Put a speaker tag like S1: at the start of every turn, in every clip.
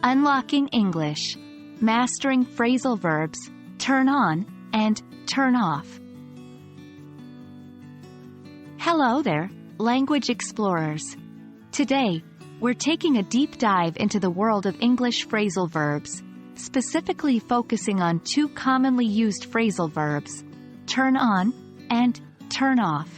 S1: Unlocking English. Mastering phrasal verbs, turn on, and turn off. Hello there, language explorers. Today, we're taking a deep dive into the world of English phrasal verbs, specifically focusing on two commonly used phrasal verbs, turn on and turn off.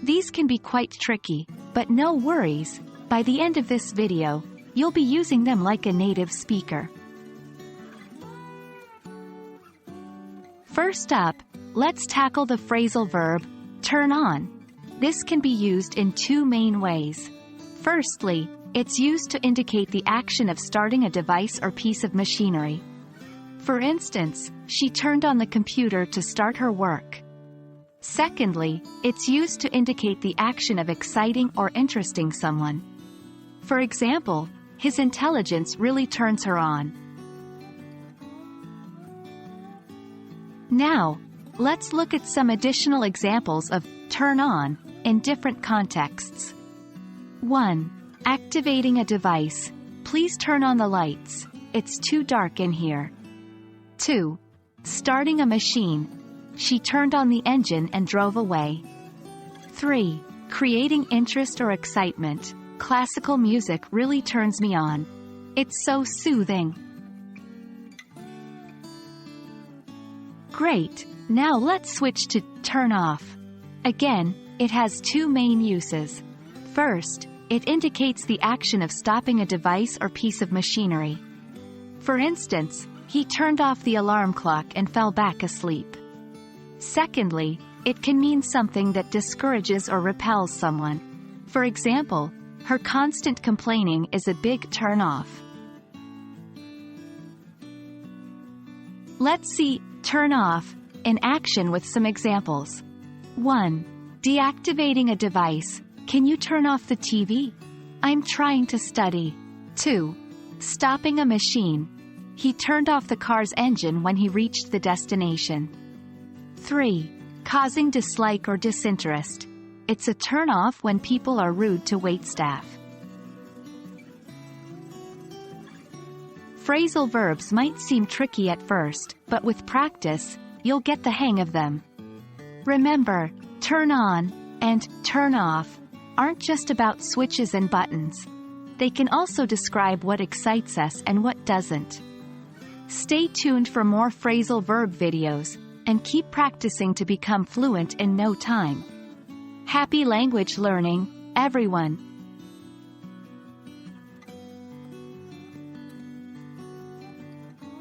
S1: These can be quite tricky, but no worries, by the end of this video, you'll be using them like a native speaker. First up, let's tackle the phrasal verb, turn on. This can be used in two main ways. Firstly, it's used to indicate the action of starting a device or piece of machinery. For instance, she turned on the computer to start her work. Secondly, it's used to indicate the action of exciting or interesting someone. For example, his intelligence really turns her on. Now, let's look at some additional examples of turn on in different contexts. 1. Activating a device. Please turn on the lights. It's too dark in here. 2. Starting a machine. She turned on the engine and drove away. 3. Creating interest or excitement. Classical music really turns me on. It's so soothing. Great, now let's switch to turn off. Again, it has two main uses. First, it indicates the action of stopping a device or piece of machinery. For instance, he turned off the alarm clock and fell back asleep. Secondly, it can mean something that discourages or repels someone. For example, her constant complaining is a big turn-off. Let's see turn off in action with some examples. 1. Deactivating a device. Can you turn off the TV? I'm trying to study. 2. Stopping a machine. He turned off the car's engine when he reached the destination. 3. Causing dislike or disinterest. It's a turn-off when people are rude to waitstaff. Phrasal verbs might seem tricky at first, but with practice, you'll get the hang of them. Remember, turn on and turn off aren't just about switches and buttons. They can also describe what excites us and what doesn't. Stay tuned for more phrasal verb videos, and keep practicing to become fluent in no time. Happy language learning, everyone!